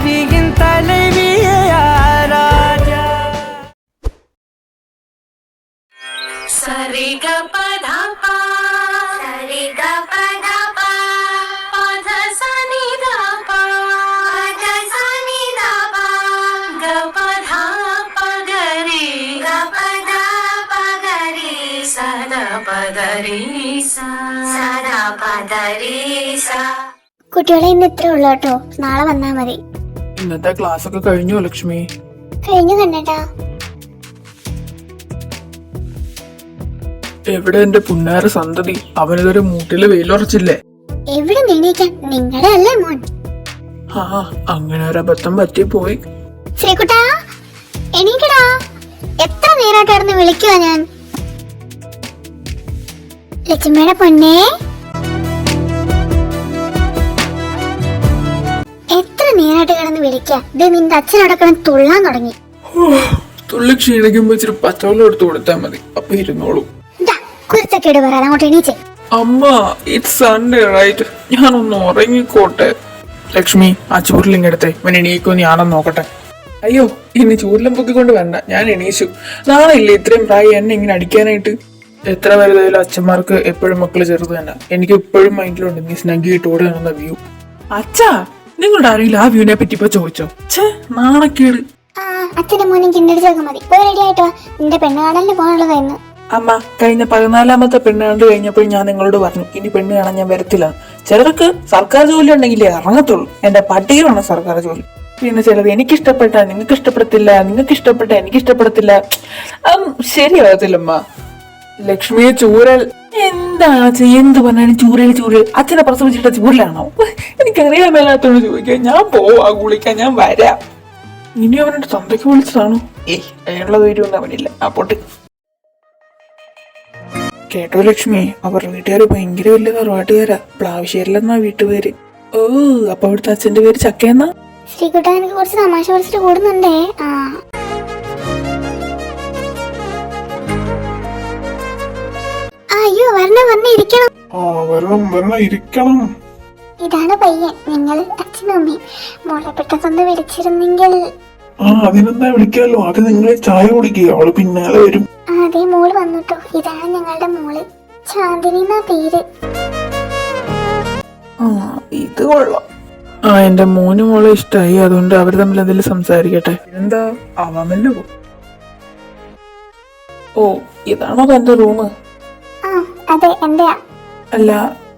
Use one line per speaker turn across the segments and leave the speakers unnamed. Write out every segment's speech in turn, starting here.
ஆவியின் தலைவியே ராஜா.
சரிக பதபா சரிக பதபா பத சனிதபா பத சனிதபா கபதா பகரி கபதா பகரி சதா பதரி സദാ പദരീസ.
കുട്ടികളെ ഇന്ന് ഇത്രേ ഉള്ളൂ കേട്ടോ, നാളെ വന്നാ മതി.
ഇന്നത്തെ ക്ലാസ് ഒക്കെ കഴിഞ്ഞു ലക്ഷ്മി?
കഴിഞ്ഞു കണ്ണേട്ടാ.
എവിടെ എന്റെ പുന്നാര സന്തതി? അവനിതൊരു മൂട്ടില് വെയിലുറച്ചില്ലേ?
എവിടെ നീണിക്കാൻ, നിങ്ങളുടെ അല്ലേ മോൻ?
ആ അങ്ങനെ ഒരു അബദ്ധം പറ്റിപ്പോയി.
ശ്രീകുട്ടാ എണീക്കടാ, എത്ര നേരായിട്ടായിരുന്നു വിളിക്കുക ഞാൻ. ലക്ഷ്മിയുടെ പൊന്നേ, എത്ര നേരായിട്ട് കിടന്ന് വിളിക്കുക. ഇത് നിന്റെ അച്ഛനടക്കണം തുള്ളാൻ തുടങ്ങി.
തുള്ളി ക്ഷീണിക്കുമ്പോ ഇച്ചിരി പച്ചവെള്ളം എടുത്തു കൊടുത്താൽ മതി, അപ്പൊ ഇരുന്നോളൂ.
കുറിച്ചൊക്കെ പറയാം, അങ്ങോട്ട് എണീച്ചേ.
അമ്മ ഇറ്റ്സ് സൺഡേ റൈറ്റ്, ഞാനൊന്ന് ഉറങ്ങിക്കോട്ടെ. ലക്ഷ്മി ആ ചൂരിലിങ്ങെടുത്തേ, ഇവൻ എണീക്കോ ഞാനൊന്ന് നോക്കട്ടെ. അയ്യോ ഇനി ചൂരിലും പൊക്കിക്കൊണ്ട് വരണ്ട, ഞാൻ എണീച്ചു. നാളെ ഇല്ലേ ഇത്രയും പ്രായം എന്നെ ഇങ്ങനെ അടിക്കാനായിട്ട്. എത്ര വലുതായാലും അച്ഛന്മാർക്ക് എപ്പോഴും മക്കള് ചെറുത് തന്നെ. എനിക്ക് ഇപ്പോഴും മൈൻഡിലുണ്ട് നീ സ്നഗിയിട്ട് ഓടി വന്ന വ്യൂ. അച്ഛാ നിങ്ങളുടെ ആരെങ്കിലും ആ വ്യൂവിനെ പറ്റി ഇപ്പൊ ചോദിച്ചോ? ഛേ നാണക്കേട്.
അച്ഛന്റെ മോനും കിണ്ടടിച്ചൊക്കെ മതി, പോയി റെഡി ആയിട്ടോ. നിന്റെ പെണ്ണ് കാണലിന് പോകാനുള്ളതായിരുന്നു.
അമ്മ കഴിഞ്ഞ 14ാമത്തെ പെണ്ണ് കണ്ടു കഴിഞ്ഞപ്പോൾ ഞാൻ നിങ്ങളോട് പറഞ്ഞു ഇനി പെണ്ണ് കാണാൻ ഞാൻ വരത്തില്ല. ചിലർക്ക് സർക്കാർ ജോലി ഉണ്ടെങ്കിലേ ഇറങ്ങത്തുള്ളൂ. എന്റെ പട്ടികയാണ് സർക്കാർ ജോലി. പിന്നെ ചിലത് എനിക്കിഷ്ടപ്പെട്ട നിങ്ങൾക്ക് ഇഷ്ടപ്പെടത്തില്ല, നിങ്ങൾക്ക് ഇഷ്ടപ്പെട്ട എനിക്ക് ഇഷ്ടപ്പെടത്തില്ല. ശരിയാകത്തില്ലമ്മ. ലക്ഷ്മിയെ ചൂരൽ എന്താണ് എന്ത് പറഞ്ഞാലും ചൂരൽ അച്ഛനെ പ്രസവിച്ചിട്ട ചൂരലാണോ? എനിക്കറിയാൻ മേലാത്തോണ്ട് ചോദിക്കാൻ. ഞാൻ പോവാ കുളിക്കാൻ, ഞാൻ വരാം. ഇനി അവനോട് തന്തയ്ക്ക് വിളിച്ചതാണോ? അതിനുള്ള ധൈര്യമൊന്നും അവനില്ല. ആ പൊട്ട് കേട്ടോ ലക്ഷ്മി, അവർ വീട്ടുകാര് ഭയങ്കര വലിയ തറവാട്ടുകാരാ. പ്ലാവശ്ശേരിലെന്നാ വീട്ടുപേര്. ഓ അപ്പൊ അവിടുത്തെ അച്ഛന്റെ പേര് ചക്കയെന്നാ?
ശ്രീകുട്ട എനിക്ക് കുറച്ച് തമാശ പഠിച്ചിട്ട് കൂടുന്നുണ്ടേ. അയ്യോ
ഇരിക്കണം.
ഇതാണ് പയ്യൻ. നിങ്ങൾ അച്ഛനും അമ്മയും മോളെ പെട്ടെന്ന് വിളിച്ചിരുന്നെങ്കിൽ.
അതിനെന്താ വിളിക്കാലോ, അത് നിങ്ങൾ ചായ കുടിക്കുക, അവള് പിന്നാലെ വരും.
അതെ മോള് വന്നിട്ടോ. ഇതാണ് ഞങ്ങളുടെ മോള്, ചാന്ദിനി എന്നാ പേര്.
ഇത് കൊള്ളാം. എന്റെ മോനും മോളെ ഇഷ്ടായി, അതുകൊണ്ട് അവർ തമ്മിൽ എന്തെങ്കിലും സംസാരിക്കട്ടെ. എന്താ അവമല്ലോ? ഓ ഇതാണോ തന്റെ റൂം?
അതെ എന്റെയാ.
അല്ല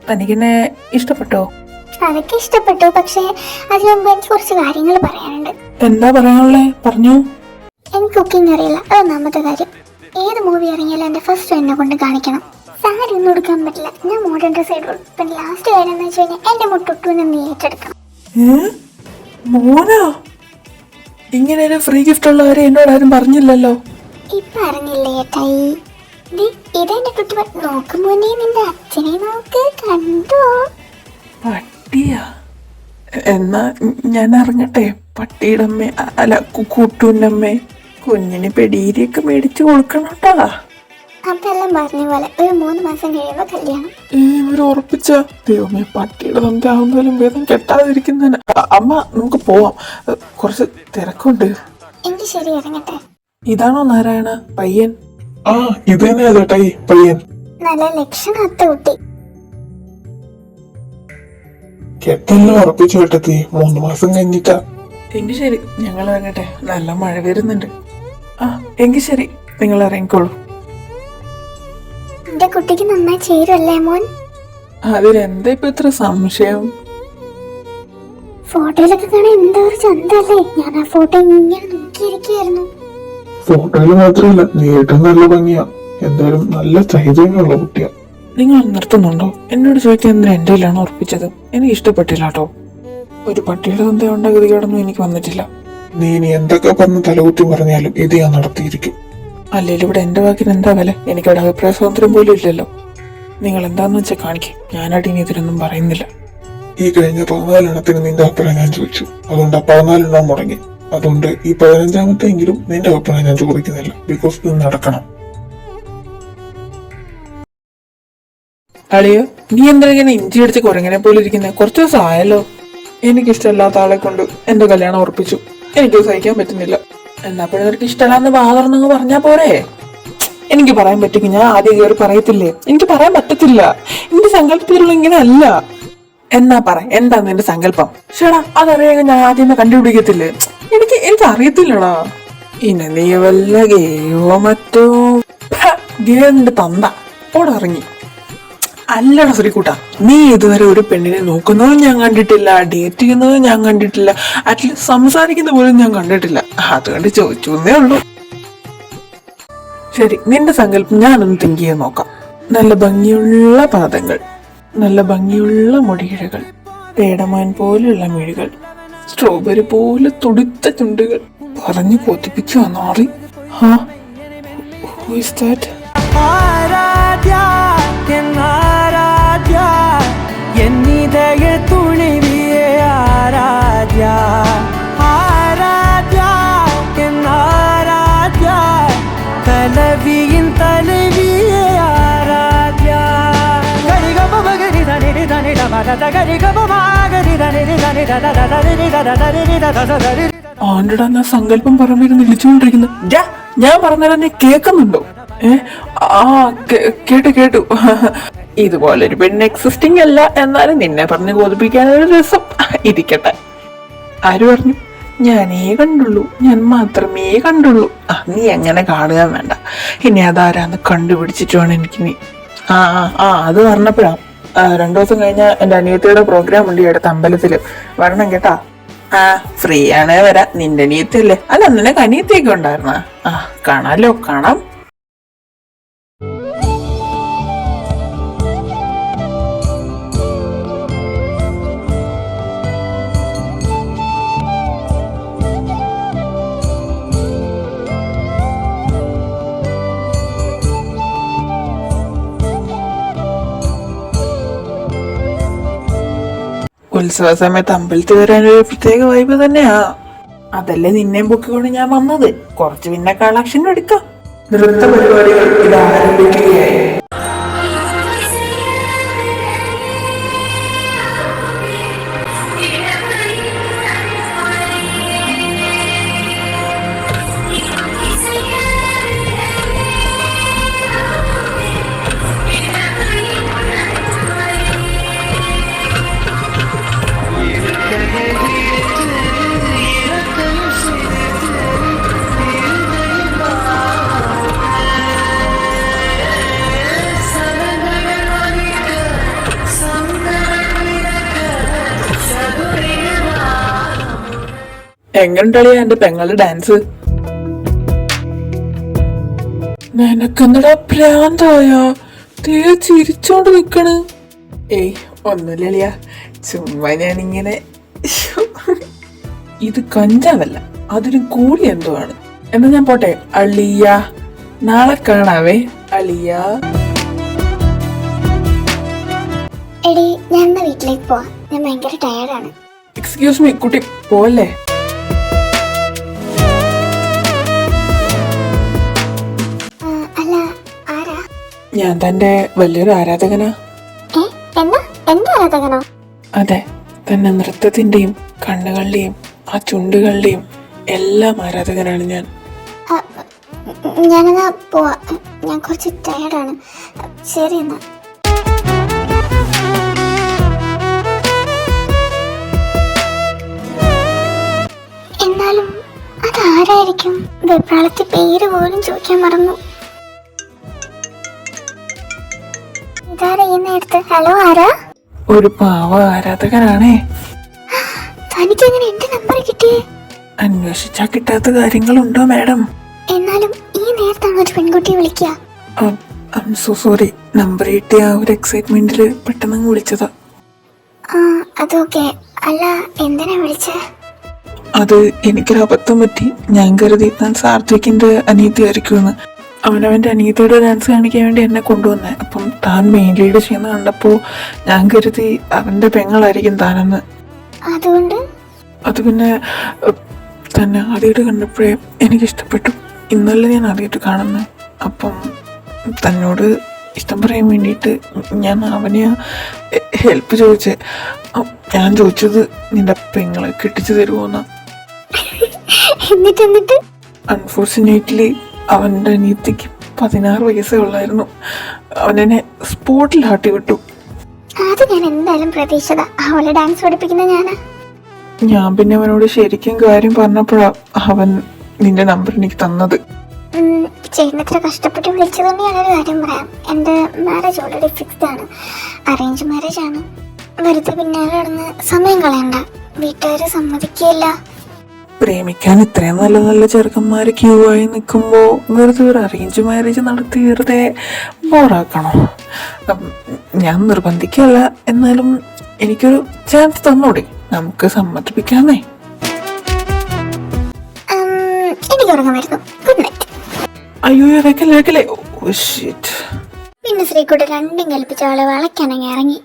തനിക്കെന്നെ ഇഷ്ടപ്പെട്ടോ?
അതൊക്കെ ഇഷ്ടപ്പെട്ടു, പക്ഷെ അതിനു മുമ്പ് എനിക്ക് കുറച്ച് കാര്യങ്ങൾ പറയാനുണ്ട്.
എന്താ പറയാനുള്ളേ? പറഞ്ഞു.
എനിക്ക് കുക്കിംഗ് അറിയില്ല, അതൊന്നാമത്തെ കാര്യം. ഏത് മൂവി ഇറങ്ങിയാലും എന്റെ ഫസ്റ്റ് എന്നെ കൊണ്ട് കാണിക്കണം. സാരി ഒന്നും എടുക്കാൻ പറ്റില്ല, ഞാൻ മോഡേൺ ഡ്രസ് ഇടുള്ളൂ. പിന്നെ ലാസ്റ്റ് കാര്യം എന്ന് വെച്ച് കഴിഞ്ഞാൽ എന്റെ മുട്ടൊട്ടുവിനെ നീ ഏറ്റെടുക്കണം.
മോനാ? ഇങ്ങനെ ഒരു ഫ്രീ ഗിഫ്റ്റ് ഉള്ള കാര്യം എന്നോട് ആരും പറഞ്ഞില്ലല്ലോ.
ഇപ്പൊ അറിഞ്ഞില്ലേ ഏട്ടായി? ഇതെന്റെ കുട്ടി. നോക്കുമ്പോ നിന്റെ അച്ഛനെ നോക്ക്, കണ്ടോ?
പട്ടിയാ? എന്നാ ഞാൻ അറിഞ്ഞട്ടെ. പട്ടിയുടെ അമ്മ അല്ല കൂട്ടൂന്റെ അമ്മ. കുഞ്ഞിന് പെടീരിയൊക്കെ മേടിച്ചു കൊടുക്കണം കേട്ടാ.
അതെല്ലാം പറഞ്ഞ പോലെ ഒരു 3 മാസം കഴിയുമ്പോ കല്യാണം.
ഇവര് ഉറപ്പിച്ച? ദൈവമേ, പട്ടിയുടെ തന്റെ ആവുന്നതിലും ഭേദം കെട്ടാതിരിക്കുന്നതിന്. അമ്മ നമുക്ക് പോവാം, കുറച്ച് തിരക്കുണ്ട്.
എനിക്ക് ശരി, ഇറങ്ങട്ടെ.
ഇതാണോ നാരായണ പയ്യൻ?
ഇത് തന്നെയാ ചേട്ടായി പയ്യൻ.
നല്ല ലക്ഷണത്ത കുട്ടി.
കെട്ടെല്ലാം ഉറപ്പിച്ചു കേട്ടത്തി, 3 മാസം കഴിഞ്ഞിട്ടാ.
എങ്കിൽ ശരി, ഞങ്ങൾ ഇറങ്ങട്ടെ. നല്ല മഴ വരുന്നുണ്ട്. എങ്കിൽ ശരി, നിങ്ങൾ ഇറങ്ങിക്കോളൂ.
എന്റെ കുട്ടിക്ക് നന്നായി ചേരുമല്ലേ മോൻ?
അതിലെന്താ ഇപ്പൊ ഇത്ര സംശയം?
ഫോട്ടോയിലൊക്കെ കാണാൻ എന്താ ഒരു ചന്തല്ലേ. ഞാൻ ആ ഫോട്ടോ ഇങ്ങനെ നോക്കിയിരിക്കുകയായിരുന്നു.
ഫോട്ടോയില് മാത്രമല്ല, നേരിട്ടും നല്ല ഭംഗിയാ. എന്തായാലും നല്ല ചൈതന്യമുള്ള കുട്ടിയാ.
നിങ്ങൾ നിർത്തുന്നുണ്ടോ? എന്നോട് ചോദിക്കാൻ എന്തിനാ എന്റെ കയ്യിലാണ് ഉറപ്പിച്ചത്? എനിക്ക് ഇഷ്ടപ്പെട്ടില്ല കേട്ടോ. ഒരു പട്ടിയുടെ തന്ത ഉണ്ട ഗതികേടൊന്നും എനിക്ക് വന്നിട്ടില്ല.
നീ ഇനി എന്തൊക്കെ പറഞ്ഞ് തലകുത്തി പറഞ്ഞാലും ഇത് ഞാൻ നടത്തിയിരിക്കും.
അല്ലെങ്കിൽ ഇവിടെ എന്റെ വാക്കിന് എന്താ വില? എനിക്കവിടെ അഭിപ്രായ സ്വാതന്ത്ര്യം പോലും ഇല്ലല്ലോ. നിങ്ങൾ എന്താന്ന് വെച്ചാൽ കാണിക്കും. ഞാനായിട്ട് ഇനി ഇതിനൊന്നും പറയുന്നില്ല.
ഈ കഴിഞ്ഞ 14 എണ്ണത്തിന് നിന്റെ അഭിപ്രായം ഞാൻ ചോദിച്ചു, അതുകൊണ്ട് 14 എണ്ണം മുടങ്ങി. അതുകൊണ്ട് ഈ 15ാമത്തെ എങ്കിലും നിന്റെ അഭിപ്രായം ഞാൻ ചോദിക്കുന്നില്ല. ബിക്കോസ് ഇത് നടക്കണം.
അളിയോ, നീ എന്താ ഇങ്ങനെ ഇഞ്ചി അടിച്ച് കുരങ്ങനെ പോലെ ഇരിക്കുന്നത്? കുറച്ചു ദിവസം ആയല്ലോ. എനിക്കിഷ്ടമല്ലാത്ത ആളെ കൊണ്ട് എന്റെ കല്യാണം ഉറപ്പിച്ചു. എനിക്ക് സഹിക്കാൻ പറ്റുന്നില്ല. എന്നാ പിന്നെ നിനക്ക് ഇഷ്ടമല്ലാന്ന് വാതർന്നങ്ങ് പറഞ്ഞാ പോരെ? എനിക്ക് പറയാൻ പറ്റുമെങ്കിൽ ഞാൻ ആദ്യം കയറി പറയത്തില്ലേ? എനിക്ക് പറയാൻ പറ്റത്തില്ല. എന്റെ സങ്കല്പത്തിലുള്ള ഇങ്ങനെ അല്ല. എന്നാ പറ, എന്താ നിന്റെ സങ്കല്പം? ചേടാ അതറിയാൻ ഞാൻ ആദ്യമേ കണ്ടുപിടിക്കത്തില്ലേ? എനിക്ക് അറിയത്തില്ലടാ. ഇനി നീ വല്ല ഗേയോ മറ്റോ ഗേന്റെ തന്ത ഓടെ ഇറങ്ങി. അല്ലടാ ശ്രീകുട്ട, നീ ഇതുവരെ ഒരു പെണ്ണിനെ നോക്കുന്നതും ഞാൻ കണ്ടിട്ടില്ല, ഡേറ്റ് ചെയ്യുന്നതും ഞാൻ കണ്ടിട്ടില്ല, അറ്റ്ലീസ്റ്റ് സംസാരിക്കുന്ന പോലും ഞാൻ കണ്ടിട്ടില്ല. അതുകൊണ്ട് ചോദിച്ചു എന്നേ ഉള്ളൂ. ശരി, നിന്റെ സങ്കല്പം ഞാനൊന്ന് തിങ്ക് ചെയ്യാൻ നോക്കാം. നല്ല ഭംഗിയുള്ള പാദങ്ങൾ, നല്ല ഭംഗിയുള്ള മുടിയിഴകൾ, പേടമാൻ പോലെയുള്ള മിഴികൾ, സ്ട്രോബെറി പോലെ തുടുത്ത ചുണ്ടുകൾ. പറഞ്ഞു കൊതിപ്പിച്ചു വന്നോറി. Who is that?
Aaradhya എന്നാരാധ്യ എന്നിതയ തുണിവിയെ Aaradhya Aaradhya എന്നാരാധ്യ കലവിயின் தலைவியே Aaradhya ഗരിഗമ ഗരി ധനി ധനി ധമദ ഗരിഗമ ഗരി ധനി ധനി ധദ ധനി ധദ ധനി ധദ ധനി.
ആണ്ടടാ, ഞാൻ സങ്കല്പം പറഞ്ഞിരുന്ന് വിളിച്ചുകൊണ്ടിരിക്കുന്നു. ഞാൻ പറഞ്ഞാൽ നീ കേൾക്കുന്നുണ്ടോ? കേട്ടു. ഇതുപോലൊരു പെണ്ണ് എക്സിസ്റ്റിംഗ് അല്ല, എന്നാലും നിന്നെ പറഞ്ഞ് ബോധിപ്പിക്കാനൊരു രസം ഇരിക്കട്ടെ. ആര് പറഞ്ഞു? ഞാനേ കണ്ടുള്ളൂ, ഞാൻ മാത്രമേ കണ്ടുള്ളൂ. നീ എങ്ങനെ കാണുക വേണ്ട. ഇനി അതാരാന്ന് കണ്ടുപിടിച്ചിട്ട് വേണം എനിക്ക്. നീ അത് പറഞ്ഞപ്പോഴാ 2 ദിവസം കഴിഞ്ഞ എന്റെ അനിയത്തിയുടെ പ്രോഗ്രാം ഉണ്ട് അടുത്ത അമ്പലത്തില്. വരണം കേട്ടാ. ഫ്രീ ആണേ വരാം. നിന്റെ അനിയത്തിയല്ലേ? അല്ല, നിനക്ക് അനിയത്തിയൊക്കെ ഉണ്ടായിരുന്ന? കാണാലോ, കാണാം. ഉത്സവ സമയത്ത് അമ്പലത്തിൽ വരാനൊരു പ്രത്യേക വൈബ് തന്നെയാ. അതല്ലേ നിന്നെയും പൊക്കിക്കൊണ്ട് ഞാൻ വന്നത്. കുറച്ച് പിന്നെ കളക്ഷൻ എടുക്കാം. നൃത്ത പരിപാടികൾ ഇത് ആരംഭിക്കുകയായി. എങ്ങനെയുണ്ടളിയാ എന്റെ പെങ്ങളുടെ ഡാൻസ്? നിനക്കെന്നടാ ഭ്രാന്തായ? ചിരിച്ചോണ്ട് നിക്കണ്. ഏയ് ഒന്നുമില്ലളിയാ, ചുമ്മാ ഞാനിങ്ങനെ. ഇത് കഞ്ചാവല്ല, അതിന് കൂടി എന്തോ ആണ്. എന്നാ ഞാൻ പോട്ടെ അളിയ. നാളെ കാണാവേ അളിയ.
എടി, ഞാൻ വീട്ടിലേക്ക് പോവാം. ഞാൻ ഭയങ്കര ടയർഡാണ്.
എക്സ്ക്യൂസ് മീ, കുട്ടി പോലെ. ഞാൻ തന്റെ വലിയൊരു ആരാധകനാ.
എന്റെ ആരാധകനോ?
അതെ, തന്നെ നൃത്തത്തിന്റെയും കണ്ണുകളുടെയും ആ ചുണ്ടുകളുടെയും എല്ലാം ആരാധകനാണ് ഞാൻ.
ഞാനെന്നാ പോവാ. ഞാൻ കുറച്ച് ടയർഡാണ്. ശരി എന്നാ. എന്നാലും അതാരായിരിക്കും? വെപ്രാളത്തിൽ പേര് പോലും ചോദിക്കാൻ മറന്നു. ഇതാരാ ഈ നേരത്ത്? ഹലോ, ആരാ?
ഒരു പാവ ആരാധകനാണേ.
തനിക്കെങ്ങനെ എന്റെ നമ്പർ കിട്ടിയേ?
അന്വേഷിച്ചാ കിട്ടാത്ത കാര്യങ്ങളുണ്ടോ മാഡം?
എന്നാലും ഈ നേരത്താണ് ഒരു പെൺകുട്ടിയെ വിളിക്കുക.
സോറി, നമ്പർ കിട്ടിയ ആ ഒരു എക്സൈറ്റ്മെന്റില് പെട്ടെന്ന് വിളിച്ചതാ.
അതൊക്കെ. അല്ല, എന്തിനാ വിളിച്ചേ?
അത് എനിക്കൊരു അബദ്ധം പറ്റി. ഞാൻ കരുതി ഞാൻ സാത്വിക്കിന്റെ അനിയത്തിയായിരിക്കുമെന്ന്. അവനവന്റെ അനിയത്തിയുടെ ഡാൻസ് കാണിക്കാൻ വേണ്ടി എന്നെ കൊണ്ടുവന്നേ. അപ്പം താൻ മെയിൻ ലീഡ് ചെയ്യുന്ന കണ്ടപ്പോ ഞാൻ കരുതി അവന്റെ പെങ്ങളായിരിക്കും താനെന്ന്.
അതുകൊണ്ട്
അത് പിന്നെ തന്നെ ആദ്യമായിട്ട് കണ്ടപ്പോഴേ എനിക്കിഷ്ടപ്പെട്ടു. ഇന്നലെ ഞാൻ ആദ്യമായിട്ട് കാണുന്നത്. അപ്പം തന്നോട് ഇഷ്ടം പറയാൻ വേണ്ടിയിട്ട് ഞാൻ അവനെ ഹെൽപ്പ് ചോദിച്ചേ. ഞാൻ ചോദിച്ചത് നിന്റെ പെങ്ങളെ കെട്ടിച്ചു തരുമോന്നാ.
എന്നിട്ട്
അൺഫോർച്ചുനേറ്റ്ലി അവന്റെ അനിയത്തിക്ക് 16 വയസ്സേ ഉള്ളായിരുന്നു. അവനെന്നെ സ്പോട്ടിൽ ആട്ടി വിട്ടു.
അത് ഞാൻ എന്തായാലും പ്രതീക്ഷിത. അവളെ ഡാൻസ് പഠിപ്പിക്കുന്ന ഞാനാ.
ഞാൻ പിന്നെ അവനോട് ശരിക്കും കാര്യം പറഞ്ഞപ്പോഴാ അവൻ നിന്റെ നമ്പർ എനിക്ക് തന്നത്.
ചേട്ടനത്ര കഷ്ടപ്പെട്ട് വിളിച്ചതുകൊണ്ട് ഞാനൊരു കാര്യം പറയാം. എൻ്റെ മാരേജ് ഓൾറെഡി ഫിക്സ്ഡ് ആണ്. അറേഞ്ച് മാരേജ് ആണ്. വെറുതെ പിന്നാലെ നടന്ന് സമയം കളയണ്ട. വീട്ടുകാർ സമ്മതിക്കില്ല.
പ്രേമിക്കാൻ ഇത്രയും നല്ല നല്ല ചെറുക്കന്മാര് ക്യൂ ആയി നിൽക്കുമ്പോ വെറുതെ ഒരു അറേഞ്ച് മാരേജ് നടത്തി വെറുതെ ബോറാക്കണോ? ഞാൻ നിർബന്ധിക്കല്ല, എന്നാലും എനിക്കൊരു ചാൻസ് തന്നോടെ, നമുക്ക് സമ്മതിപ്പിക്കാന്നേ.
എനിക്ക് ഉറങ്ങാൻ വരുന്നു. Good night.
അയ്യോ വെക്കല്ലേ.
പിന്നെ ശ്രീകുട്ടി രണ്ടും കൽപ്പിച്ച അവളെ വളയ്ക്കാനങ്ങി ഇറങ്ങി.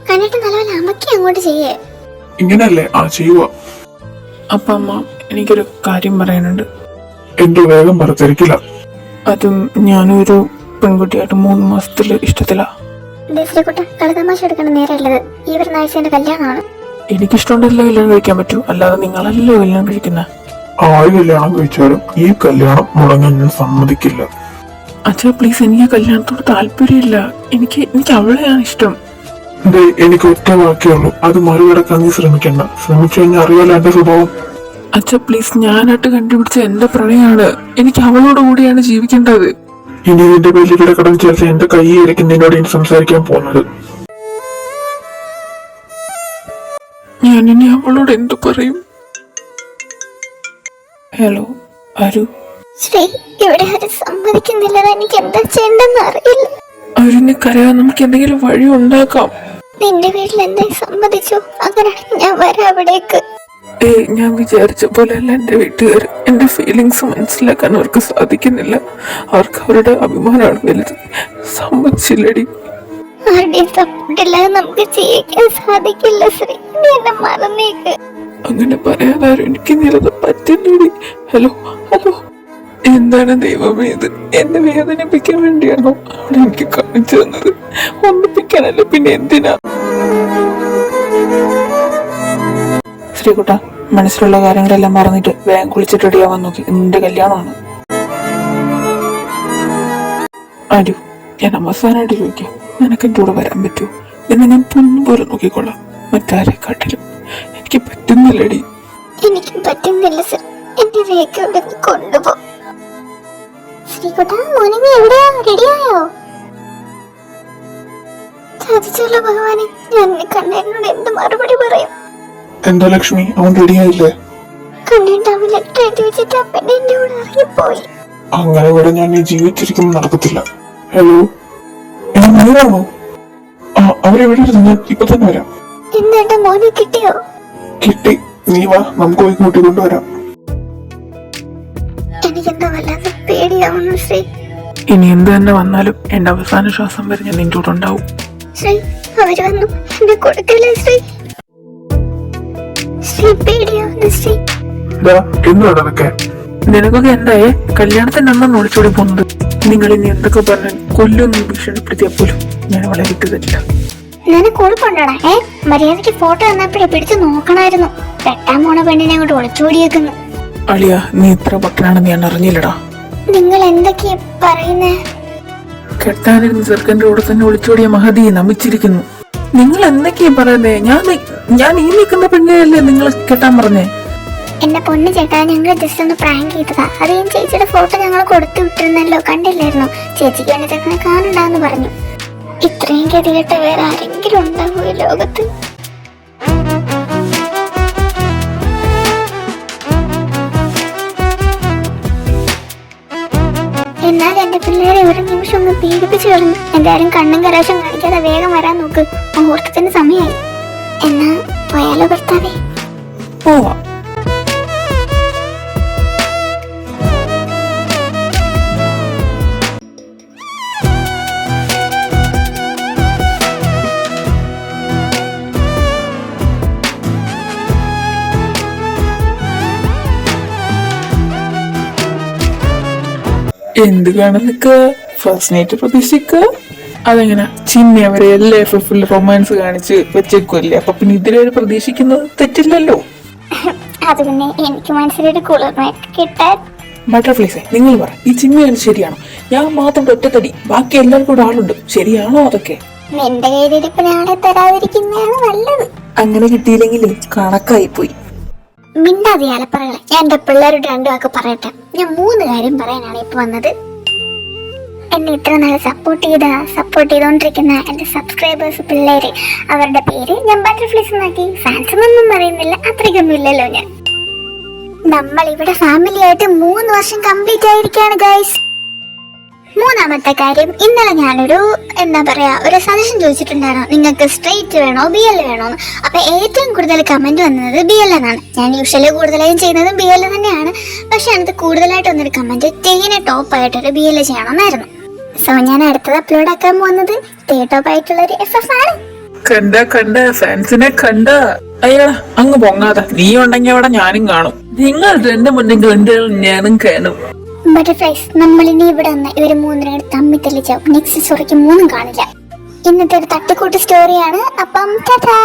കണ്ടിട്ട് നല്ലപോലെ അമ്മക്കി അങ്ങോട്ട് ചെയ്യേ.
ഇങ്ങനല്ലേ? ചെയ്യുക.
അപ്പ അമ്മ, എനിക്കൊരു കാര്യം പറയാനുണ്ട്.
എന്തോ? വേഗം പറ, തിരക്കില്ല.
അതും ഞാനൊരു പെൺകുട്ടിയായിട്ട് 3 മാസത്തില് ഇഷ്ടത്തിലാ.
കളിതമാശ എടുക്കണ നേരമുള്ളത്. ഈ വരുന്ന ആഴ്ച എന്റെ കല്യാണമാണ്.
എനിക്കിഷ്ടമുണ്ടല്ലോ കല്യാണം കഴിക്കാൻ പറ്റൂ, അല്ലാതെ നിങ്ങളല്ലോ കല്യാണം കഴിക്കുന്ന.
ആര് കല്യാണം കഴിച്ചാലും ഈ കല്യാണം മുടങ്ങാൻ ഞാൻ സമ്മതിക്കില്ല.
അച്ഛാ പ്ലീസ്, എനിക്ക് കല്യാണത്തോട് താല്പര്യമില്ല. എനിക്ക് അവളെയാണ് ഇഷ്ടം.
എനിക്ക് ഒറ്റ വാക്കേ അത് മറികടക്കാൻ നീ ശ്രമിക്കണ്ട. ശ്രമിച്ചു കഴിഞ്ഞാൽ അറിയാലോ എന്റെ സ്വഭാവം.
അച്ഛാ പ്ലീസ്, ഞാനായിട്ട് കണ്ടുപിടിച്ച എന്റെ പ്രണയമാണ്. എനിക്ക് അവളോട് കൂടിയാണ് ജീവിക്കേണ്ടത്.
ഇനി നിന്റെ പേരിലൂടെ കടം ചേർത്ത് എന്റെ കൈയിലേക്ക് നിന്നോട് ഇനി സംസാരിക്കാൻ പോകുന്നത്.
ഞാൻ ഇനി അവളോട് എന്തു പറയും? ഹലോ അരു.
ശ്രീ, ഇവിടെ ആരും സമ്മതിക്കുന്നില്ല. എനിക്ക് എന്താ ചെയ്യണ്ടെന്ന് അറിയില്ല.
അവരിനെ കരയാൻ നമുക്ക് എന്തെങ്കിലും വഴി ഉണ്ടാക്കാം.
നിന്റെ വീട്ടിൽ എന്തായി സമ്മതിച്ചു? അങ്ങനെയാണെങ്കിൽ ഞാൻ വരാം അവിടേക്ക്.
ഞാൻ വിചാരിച്ച പോലെയല്ല എന്റെ വീട്ടുകാർ. എന്റെ ഫീലിങ്സ് മനസ്സിലാക്കാൻ അവർക്ക് സാധിക്കുന്നില്ല. അവർക്ക് അവരുടെ അഭിമാനമാണ് വലുത്. സമ്മതിച്ചില്ലടി.
ആരുടെയും സപ്പോർട്ടില്ലാതെ നമുക്ക് ജീവിക്കാൻ സാധിക്കില്ല ശ്രീ. നീ എന്നെ മറന്നേക്ക്.
അങ്ങനെ പറയാനാരും എനിക്ക് നിലത് പറ്റുന്നില്ല. ഹലോ എന്താണ് ദൈവമേ ഇത്? എന്നെ വേദനിപ്പിക്കാൻ വേണ്ടിയാണോ അവിടെ എനിക്ക് കാണിച്ചു തന്നത്? ഒന്നിപ്പിക്കാനല്ല പിന്നെ എന്തിനാ? ശ്രീകുട്ട, മനസ്സിലുള്ള കാര്യങ്ങളെല്ലാം മറന്നിട്ട് വേഗം കുളിച്ചിട്ട് റെഡിയാവാൻ നോക്കി. നിന്റെ കല്യാണമാണ്. ആരു, ഞാൻ അവസാനമായിട്ട് ചോദിക്കാം, നിനക്ക് എന്റെ കൂടെ വരാൻ പറ്റുമോ? എന്നെ ഞാൻ പൊന്നുപോലെ നോക്കിക്കൊള്ളാം. മറ്റാരെക്കാട്ടിലും എനിക്ക് പറ്റുന്നില്ലടി.
എനിക്ക് പറ്റുന്നില്ല സർ. എന്റെ വേഗം ഇവിടെ കൊണ്ടുപോ. ശ്രീകുട്ട, മോനെ നീ എവിടെയാ? റെഡിയായോ? ചതിച്ചല്ലോ ഭഗവാനെ. ഞാൻ കണ്ണേനോട് എന്ത് മറുപടി പറയും?
എന്താ ലക്ഷ്മി, അവൻ റെഡിയായില്ലേ?
കണ്ണേന്റെ അവൻ ലെറ്റർ എഴുതി വെച്ചിട്ട് ആ പെണ്ണ് എന്റെ കൂടെ ഇറങ്ങിപ്പോയി.
അങ്ങനെ ഇവിടെ ഞാൻ ഈ ജീവിച്ചിരിക്കുമ്പോൾ നടക്കത്തില്ല. ഹലോ, നീയാണോ? അവരെവിടെ ഇരുന്നു? ഞാൻ ഇപ്പൊ തന്നെ വരാം.
എന്താ മോനെ കിട്ടിയോ?
കിട്ടി. നീ വാ, നമുക്ക് പോയി കൂട്ടിക്കൊണ്ടുവരാം.
എനിക്കെന്താ വല്ലാതെ പേടിയാവുന്നു ശ്രീ.
ഇനി എന്ത് തന്നെ വന്നാലും എന്റെ അവസാന ശ്വാസം വരെ ഞാൻ നിന്റെ കൂടെ ഉണ്ടാവും.
ശ്രീ, അവര് വന്നു. എന്നെ കൊടുക്കല്ലേ ശ്രീ. ശ്രീ, പേടിയാവുന്നു ശ്രീ.
എന്താണ് അതൊക്കെ?
നിനക്കൊക്കെ എന്തായേ? കല്യാണത്തിന് അന്നാണ് ഒളിച്ചോടി പോകുന്നത്. നിങ്ങൾ ഇനി എന്തൊക്കെ പറഞ്ഞാൽ കൊല്ലൊന്നും ഭീഷണിപ്പെടുത്തിയാൽ പോലും ഞാൻ അവളെ വിട്ടു തരില്ല.
നിനക്ക് ഉൾക്കൊണ്ടടാ. മര്യാദക്ക് ഫോട്ടോ തന്നപ്പോഴേ പിടിച്ചു നോക്കണമായിരുന്നു. പെട്ടാൻ പോണ പെണ്ണിനെ അങ്ങോട്ട് ഒളിച്ചോടിയേക്കുന്നു.
അളിയ, നീ ഇത്ര പൊട്ടനാണെന്ന് ഞാൻ അറിഞ്ഞില്ലടാ.
നിങ്ങൾ എന്തൊക്കെയാ പറയുന്നേ?
കെട്ടാനിരുന്ന ചെറുക്കന്റെ കൂടെ തന്നെ ഒളിച്ചോടിയ മഹതിയെ നമിച്ചിരിക്കുന്നു. നിങ്ങൾ എന്തൊക്കെയാ പറയുന്നേ? ഞാൻ ഈ നിൽക്കുന്ന പെണ്ണിനല്ലേ നിങ്ങൾ കെട്ടാൻ പറഞ്ഞേ?
എന്റെ പൊണ്ണ് ചേട്ടാ, ഞങ്ങൾ ജസ്റ്റ് ഒന്ന് പ്രാങ്ക് ചെയ്തതാ. അത് ഞാൻ ചേച്ചിയുടെ ഫോട്ടോ ഞങ്ങൾ കൊടുത്തു വിട്ടിരുന്നല്ലോ, കണ്ടില്ലായിരുന്നോ? ചേച്ചിക്ക് വേണ്ടി ചേട്ടനെ കാണണ്ടാന്ന് പറഞ്ഞു. ഇത്രയും ഗതികെട്ട വേറെ ആരെങ്കിലും ഉണ്ടാവോ ഈ ലോകത്ത്? എന്നാൽ എന്റെ പിള്ളേരെ ഒരു നിമിഷം ഒന്ന് പീഡിപ്പിച്ചു കളഞ്ഞു. എന്തായാലും കണ്ണും കരാശം കാണിക്കാതെ വേഗം വരാൻ നോക്ക്, മുഹൂർത്തത്തിന് സമയമായി. എന്നാ പോയാലോ ഭർത്താവേ?
പോവാം. എന്ത് കാണുന്നിക്ക? First night പ്രതീക്ഷിക്ക? അതെങ്ങനെ ചിന്നി അവരെ എല്ലാ ഫുൾ റൊമാൻസ് കാണിച്ച് വെച്ചേക്കുമല്ലേ? അപ്പൊ പിന്നെ ഇതിലൊരു പ്രതീക്ഷിക്കുന്നത് തെറ്റില്ലല്ലോ.
അത് പിന്നെ എനിക്ക് മനസ്സിലൊരു കുളിർമയൊക്കെ കിട്ടാൻ.
ബട്ടർഫ്ലൈസേ, നിങ്ങൾ പറ, ഈ ചിമ്മിയാണ് ശരിയാണോ? ഞാൻ മാത്രം ഒറ്റത്തടി, ബാക്കി എല്ലാവർക്കും കൂടെ ആളുണ്ട്. ശരിയാണോ അതൊക്കെ?
നിന്റെ കയ്യിലിരിപ്പ് ഞാളെ തരാതിരിക്കുന്നതാണ് നല്ലത്.
അങ്ങനെ കിട്ടിയില്ലെങ്കിൽ കണക്കായി പോയി.
മിണ്ടാതെ അലപ്പറകളെ. ഞാൻ എന്റെ പിള്ളേരോട് രണ്ടു വാക്ക് പറയട്ടെ. ഞാൻ 3 കാര്യം പറയാനാണ് ഇപ്പൊ വന്നത്. എന്നെ ഇത്ര നാളെ സപ്പോർട്ട് ചെയ്തോണ്ടിരിക്കുന്ന എന്റെ സബ്സ്ക്രൈബേഴ്സ്, പിള്ളേര്, അവരുടെ പേര് ഞാൻ ബട്ടർഫ്ലൈസ് എന്നാക്കി. ഫാൻസ് ഒന്നും പറയുന്നില്ല, അത്രയ്ക്കൊന്നും ഇല്ലല്ലോ ഞാൻ. നമ്മൾ ഇവിടെ ഫാമിലി ആയിട്ട് 3 വർഷം കംപ്ലീറ്റ് ആയിരിക്കാണ് ഗൈസ്. 3ാമത്തെ കാര്യം, ഇന്നലെ ഞാനൊരു ഒരു സജഷൻ ചോദിച്ചിട്ടുണ്ടായിരുന്നു, നിങ്ങൾക്ക് സ്ട്രെയിറ്റ് വേണോ BL വേണോന്ന്. അപ്പൊ ഏറ്റവും കൂടുതൽ കമന്റ് വന്നത് BL എന്നാണ്. ഞാൻ യൂഷ്വലി കൂടുതലായും ചെയ്യുന്നത് BL തന്നെയാണ്. പക്ഷെ അതിനകത്ത് കൂടുതലായിട്ട് വന്നൊരു കമന്റ് ടീനെ ടോപ്പ് ആയിട്ടൊരു BL ചെയ്യണമെന്നായിരുന്നു. സോ ഞാൻ അടുത്തത് അപ്ലോഡ് ആക്കാൻ പോകുന്നത് ടോപ്പ് ആയിട്ടുള്ള ഒരു FF ആണ്.
കണ്ട ഫാൻസിനെ കണ്ട. അയ്യാ അങ്ങ് പൊങ്ങാതെ, നീ ഉണ്ടെങ്കിൽ അവിടെ ഞാനും കാണും. നിങ്ങൾ രണ്ടും ഉണ്ടെങ്കിൽ എന്റെ ഞാനും കാണും.
ബട്ടർഫ്ലൈസ്, നമ്മൾ ഇനി ഇവിടെ വന്ന ഇവര് 3 തമ്മിൽ തെളിച്ചാവും. നെക്സ്റ്റ് സ്റ്റോറിക്ക് 3 കാണില്ല. ഇന്നത്തെ ഒരു തട്ടിക്കൂട്ട് സ്റ്റോറിയാണ്. അപ്പം ടാറ്റാ.